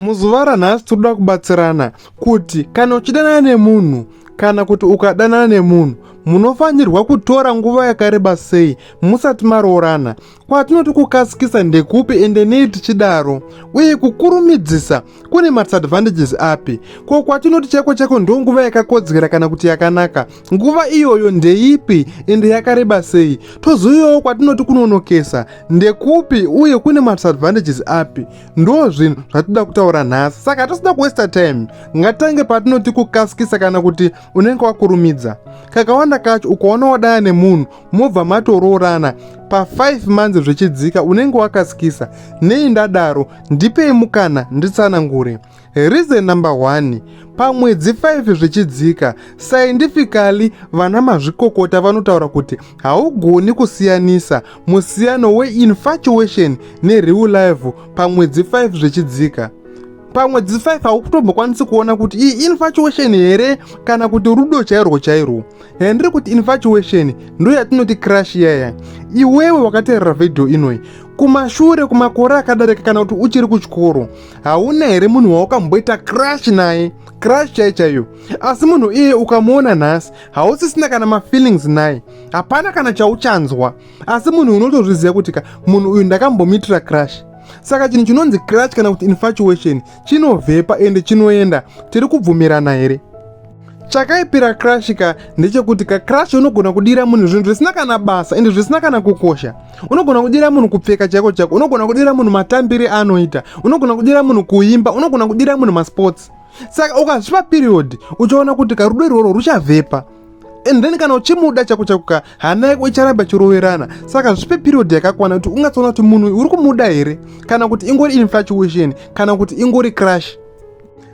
Muzuva ranhasi tinoda kubatsirana kuti kana uchidanana nemunhu kana kuti ukadanana nemunhu munofanirwa kutora nguva yakareba sei musati maroorana. Kwatinoti kukasikisa ndekupi ende nei tichidaro, uye kukurumidzisa kune madisadvantages api. Ko kwatinoti chako ndo nguva yakakodzera kana kuti yakanaka, nguva iyoyo ndeipi ende yakareba sei. Tozoiyawo kwatinoti kunonokesa ndekupi uye kune madisadvantages api. Ndo zvinhu zvatinoda kutaura nhasi. Saka tosida kuwasta time, ngatitange patinoti kukasikisa kana kuti unenge wakurumidza. Kakawanda kacho ukaona wadana nemunhu mobva matoroorana pa 5 months zvichidzika unenge wakasikisa. Nei ndadaro? Ndipei mukana nditsanangure. Reason number 1, pamwedzi 5 zvichidzika, scientifically vana mazvikokota vanotaura kuti haugoni kusiyanisa musiyano weinfatuation nereal life pamwedzi 5 zvichidzika. Pamwedzi 5 haukutombokwanisi kuona kuti iyi infatuation here kana kuti rudo chairwo. Hendiri kuti infatuation ndo yatinoti crush yaya. Iwewe wakateerera vhidheo inoi, kumashure kumakore akadarika kana kuti uchiri kuchikoro, hauna here munhu wawakamboita crush naye, crush chaiyo. Asi munhu iye ukamuona nhasi hausisina kana mafeelings naye, hapana kana chauchanzwa, asi munhu unotozviziva kuti munhu uyu ndakambomuitira crush. Saka chinhu chinonzi crush kana kuti infatuation chinovhepa ende chinoenda. Tiri kubvumirana here? Chakaipira crush ndechekuti crush unogona kudira munhu zvinhu zvisina kana basa ende zvisina kana kukosha. Unogona kudira munhu kupfeka chako, unogona kudira munhu matambire anoita, unogona kudira munhu kuimba, unogona kudira munhu masports. Saka ukazvipa period uchaona kuti rudo irworwo ruchavhepa. And then kana uchimuda chako hana yako icharamba chiroorana. Saka zvipe period yakakwana kuti ungatsoona kuti munhu uri kumuda here kana kuti ingori infatuation kana kuti ingori crush.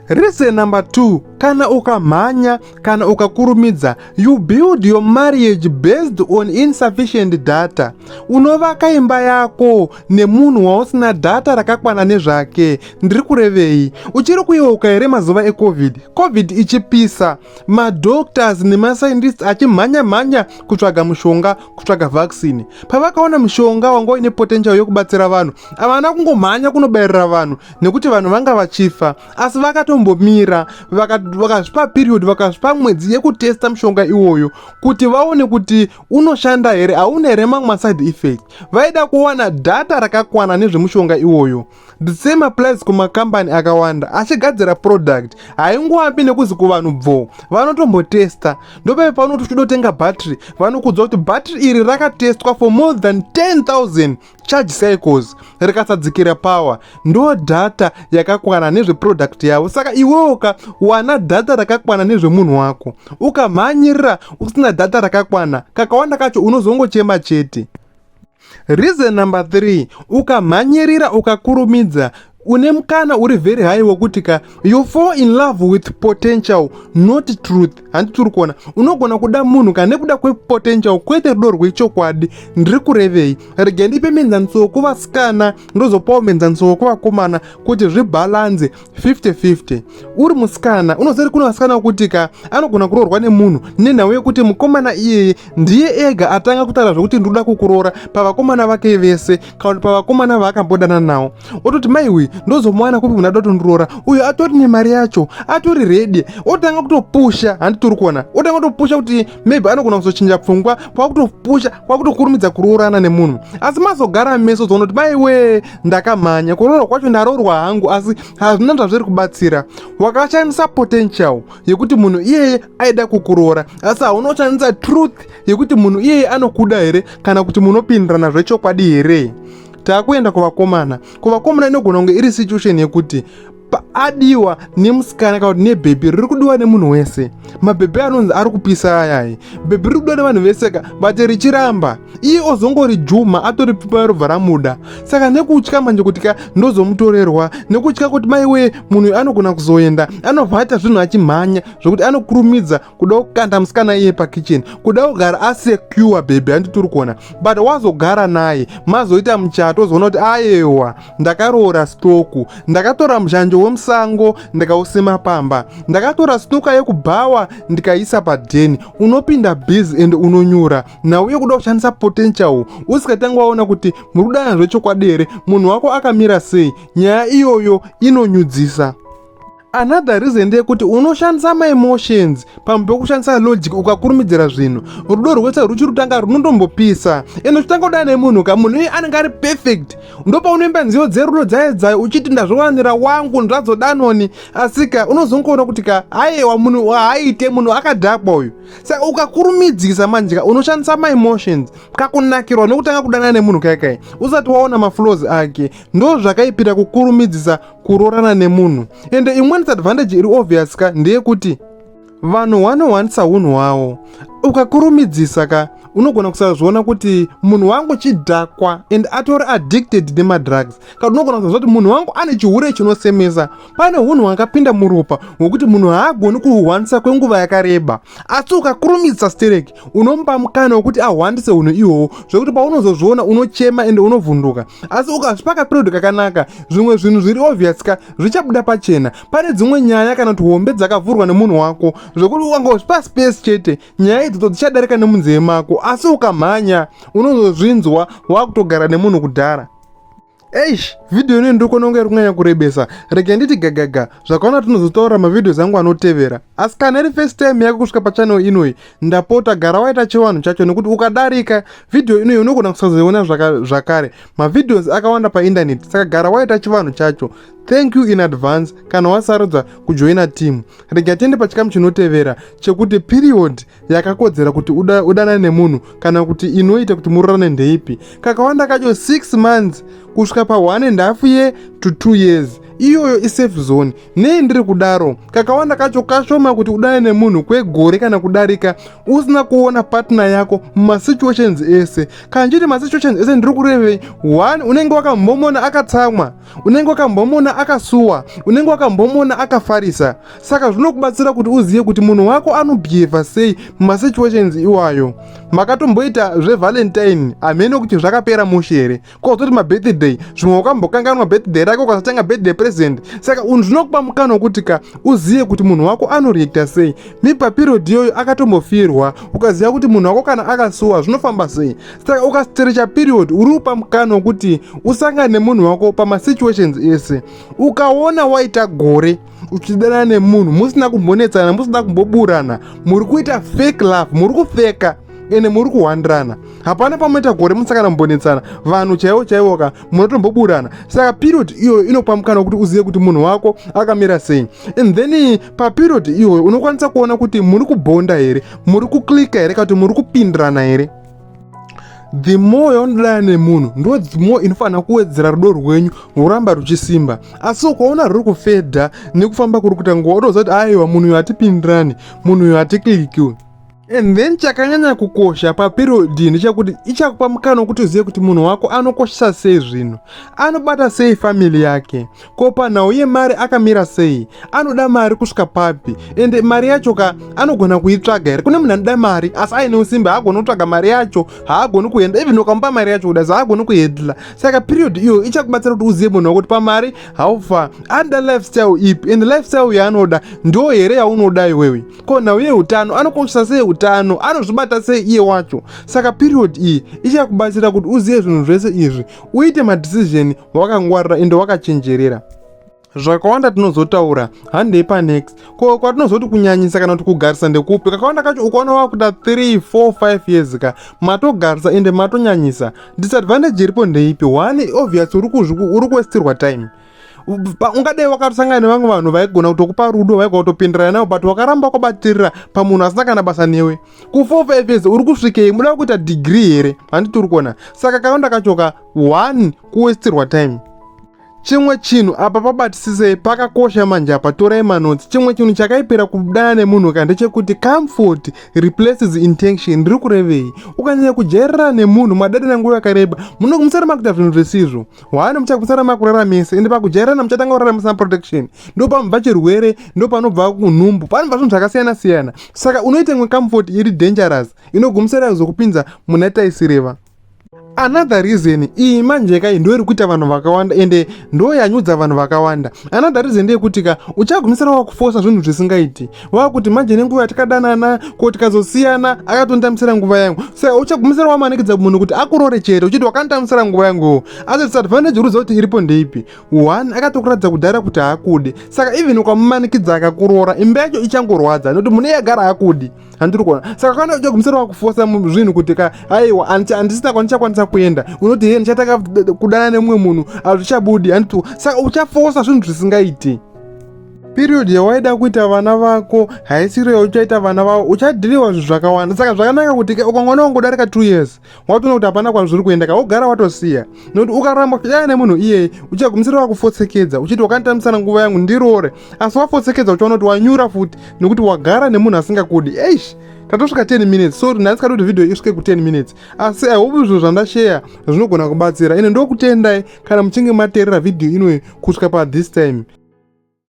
Reason number 2, kana ukamhanya kana ukakurumidza, you build your marriage based on insufficient data. Unovaka imba yako nemunhu wausina data rakakwana nezvake. Ndiri kurevei? Uchiri kuyeuka here mazuva ecovid ichipisa, madoctors nemascientists achimhanya kutsvaga mushonga, kutsvaga vaccine. Pavakaona mushonga wanga uine potential yokubatsira vanhu, havana kungomhanya kunobayirira vanhu nekuti vanhu vanga vachifa, asi vakatombomira vakazvipa period, vakazvipa mwedzi yekutesta mushonga iwoyo kuti vaone kuti unoshanda here, hauna here mamwe maside effect. Vaida kuwana data rakakwana nezvemushonga iwoyo. The same applies kumakambani akawanda achigadzira product. Haingoambi nekuzi kuvanhu bvo, vanotombotesta. Ndope panoti uchidotenga battery, vanokudza kuti battery iri rakatestwa for more than 10,000 charge cycles rikasadzikira power. Ndo data yakakwana nezveproduct yavo. Saka iwewe wana data rakakwana nezvemunhu wako, ukamhanyirira usina data rakakwana, kakawanda kacho unozongochema chete. Reason number 3, ukamhanyirira ukakurumidza, une mukana uri very high wekuti you fall in love with potential not truth. Handi turi kuona unogona kuda munhu kana nekuda kwepotential kwete rudo rwechokwadi. Ndiri kurevei? Rege ndipe menzaniso kuvasikana ndozopawo menzaniso kuvakomana kuti zvibalanze 50-50. Uri musikana unozeri kuna vasikana wekuti anogona kuroorwa nemunhu nenhau yekuti mukomana iyeye ndiye ega atanga kutaura zvokuti ndoda kukuroora pavakomana vake vese kana kuti pavakomana vaakambodana nawo. Ototi maiwe ndozomwana kupi munhu ada kutondiroora, uyo atori nemari yacho, atori ready, otanga kutopusha. Handi turi kuona otanga kutopusha kuti maybe anogona kuzochinja pfungwa kwakutopusha kwakutokurumidza kuroorana nemunhu. Asi mazogara meso zoona kuti maiwe ndakamhanya kuroorwa kwacho ndaroorwa hangu, asi hazvina zvazviri kubatsira. Wakashandisa potential yekuti munhu iyeye aida kukuroora, asi haunochandisa truth yekuti munhu iyeye anokuda here kana kuti munopindirana zvechokwadi here. Takuenda kuvakomana inogona kunge iri situation yekuti adiwa nemusikana kana kuti nebhebhi riri kudiwa nemunhu wese. Mabhebhi anonzi ari kupisa ayayi, bhebhi riri kudiwa nevanhu veseka, but richiramba iye ozongori juma atori pipa robva ramuda. Saka nekutya manje kuti ndozomutorerwa, nekutya kuti maiwe munhu anogona kuzoenda anovhata zvinhu achimhanya zvokuti anokurumidza kuda kukanda musikana iye pakitchen, kuda kugara asecure bhebhi. Handi turi kuona, but wazogara naye mazoita muchato ozoona kuti ayewa ndakaroora stoku, ndakatora muzhanjo wemusikana musango ndikausima pamba, ndakatora snuka yekubhawa ndikaisa padheni. Unopinda bhizi ende unonyura. Nauye kuda kushandisa potential usikatanga waona kuti muri kudana zvechokwadi here, munhu wako akamira sei. Nyaya iyoyo inonyudzisa. Another reason ndeyekuti unoshandisa maemotions pamwe pekushandisa logic ukakurumidzira zvinhu. Rudo rwese ruchirutanga runondombopisa. Ende uchitanga kudana nemunhu ka munhu iye anenge ari perfect. Ndopaunoimba nziyo dzerudo dzaedzayo uchiti ndazvovanira wangu ndazvodanoni, asika unozongoona kuti ka aiwa munhu waaite munhu akadhakwa uyu. Saka ukakurumidzisa manje ka unoshandisa maemotions kakunakirwa nokutanga kudana nemunhu kaikai usati waona maflaws ake. Ndo zvakaipira kukurumidzisa kuroorana nemunhu. Ende imweni disadvantage iri obvious ka ndeyekuti vanhu vanowanisa unhu hwavo. Ukakurumidzisa ka unogona kusazviona kuti munhu wangu chidhakwa and atori addicted nemadrugs. Kana unogona kuzozva kuti munhu wangu ane chihure chinosemesa. Pane hunhu hwakapinda muropa hwokuti munhu haagoni kuhwanisa kwenguva yakareba. Asi ukakurumidzisa stereki unomupa mukana wekuti ahwandise hunhu ihwohwo zvekuti paunozozviona unochema ende unovhunduka. Asi ukazvipaka period kakanaka zvimwe zvinhu zviri obvious ka zvichabuda pachena. Pane dzimwe nyaya kana kuti hombe dzakavhurwa nemunhu wako zvekuti ukangozvipa space chete nyaya idzodzo dzichadarika nemunzeve mako. Asi ukamhanya unozozvinzwa wakutogara nemunhu kudhara. Eish, video ino ndikona kunge kunyanya kurebesa. Rege nditi gagaga zvakaona tinozotaura mavideo zangu anotevera. Asi kana iri first time yako kusvika pachannel inoi, ndapota gara waita chivanhu chacho nekuti ukadarika video inoi unogona kusazoiona zvakare. Mavideos akawanda painternet, saka gara waita chivanhu chacho. Thank you in advance kana wasarudza kujoina team. Rega tiende pachikamu chinotevera chekuti period yakakodzera kuti udanane nemunhu kana kuti inoita kuti muroorane ndeipi. Kakawanda kacho 6 months kusvika pa 1.5 year to 2 years. Iyoyo isafe zone. Nei ndiri kudaro kakawanda kacho kashoma kuti udane nemunhu kwegore kana kudarika usina kuona partner yako mumasituations ese. Kanjiti masituations ese ndiri kurevei. 1 unenge wakambomona akatsamwa, unenge wakambomona akasuwa, unenge wakambomona akafarisa. Saka zvinokubatsira kuti uzive kuti munhu wako anobehave sei mumasituations iwayo. Makatomboita zvevalentine amene kuti zvakapera mushere kozoti mabirthday zvimwe wakambokanganwa birthday rako ukasatanga birthday present. Saka unhu zvinokupa mukana wekuti ka uzive kuti munhu wako anoreacta sei. Mipa period iyoyo akatombofirwa ukaziva kuti munhu wako kana akasuwa zvinofamba sei. Saka ukasiterecha period uri kupa mukana wekuti usangane nemunhu wako pamasituations ese. Ukaona waita gore uchidanana nemunhu musina kumbonetsana, musina kumboburana, muri kuita fake love, muri kufeka ene muri kuhwandirana. Hapana pamoita gore musakana mbonetsana, vanhu chaivo ka munotomboburana. Saka period iyo inokupa mukana wekuti uzive kuti munhu wako akamira sei. And then pa period iyo unokwanisa kuona kuti muri kubonda here, muri kuklika here kana kuti muri kupindirana here. The more yaunodana nemunhu ndo the more inofanira kuwedzera rudo rwenyu ruramba ruchisimba. Asi ukaona ruri kufedha nekufamba kuri kuita nguva unoziva kuti aiwa munhu uyu hatipindirani, munhu uyu hatiklikiwe. And then chakanyanya kukosha paperiod ndechekuti ichakupa mukana wekuti uzive kuti munhu wako anokoshesa sei zvinhu, anobata sei family yake, ko panhau yemari akamira sei, anoda mari kusvika papi, ende mari yacho ka anogona kuitsvaga here. Kune munhu anoda mari asi aine usimba haagoni kutsvaga mari yacho, haagoni kuenda, even ukamupa mari yacho kuda haagoni kuhendla. Saka period iyo ichakubatsira kuti uzive munhu wako kuti pamari haufa anoda lifestyle ipi, ende lifestyle yaanoda ndo here yaunoda iwewe. Ko nhau yeutano anokoshesa sei utano, anozvibata sei iye wacho. Saka period iyi ichakubatsira kuti uzive zvinhu zvese izvi, uite madecision wakangwarira ende wakachenjerera. Zvakawanda tinozotaura handei panext. Ko kwatinozoti kunyanyisa kana kuti kugarisa ndekupi. Kakawanda kacho ukaona wakuda 3, 4, 5 years ka matogarisa ende matonyanyisa. Disadvantage iripo ndeipi? 1 obvious uri kuwestirwa time. Ungadai wakatosangana nevamwe vanhu vaigona kutokupa rudo, vaigona kutopindirana navo, but wakaramba kwabatirira pamunhu asina kana basa newe. Ku 4-5 years uri kusvikei? Muda kuita degree here? Handiti uri kuona. Saka kakawanda kachoka 1 kuwestirwa time. Chimwe chinhu apa pabatisisei pakakosha manje apa, torai manotsi. Chimwe chinhu chakaipera kudana nemunhu ka ndechekuti comfort replaces intention. Ndiri kurevei? Ukanyanya kujairira nemunhu madadana nguva yakareba munogumisara makuita zvinhu zvisizvo. 1 muchagumisara makuraramisa, ende pakujairana muchatanga kuraramisana protection. Ndo panobva chirwere, ndo panobva kunhumbu, panobva zvinhu zvakasiyana siyana. Saka unoita imwe comfort iri dangerous inogumisara kuzokupinza muna taisireva. Another reason iyi manje kai ndo iri kuita vanhu vakawanda ende ndo yanyudza vanhu vakawanda. Another reason ndeyekuti ka uchagumisira wakufosa zvinhu zvisingaiti. Wakuti manje nenguva yatikadanana ko tikazosiyana akatondamisira nguva yangu. Saka uchagumisira wamanikidza munhu kuti akurore chete uchiti wakandamisira nguva yangu. Asi disadvantage uruza kuti iripo ndeipi. One akatokuratidza kudhara kuti haakudi. Saka even ukamumanikidza akakuroora imba yacho ichangorwadza nokuti mune yagara haakudi. Handiri kuona. Saka kana uchagumisira wakufosa zvinhu kuti ka aiwa andisina kwanichakwanisa kuenda unoti he ndichataka kudanana nemumwe munhu azvichabudi handiti. Saka uchafosa zvinhu zvisingaiti. Period yawaida kuita vana vako haisiro yauchaita vana vavo uchadhiriwa zvinhu zvakawanda. Saka zvakanaka kuti ukangona wangodarika 2 years watoona kuti hapana kwazviri kuenda ka wogara watosiya nokuti ukaramba kudanana nemunhu iyeye uchagumisira wakufotsekedza uchiti wakandamisana nguva yangu ndiroore asi wafotsekedza uchaona kuti wanyura futi nekuti wagara nemunhu asingakudi. Eish tatosvika 10 minutes so ndandisingadi kuti video isvike ku 10 minutes asi I hope zvinhu zvandashare zvinogona kubatsira ine ndokutendai kana muchinge mateerera video inoyi kusvika pa this time.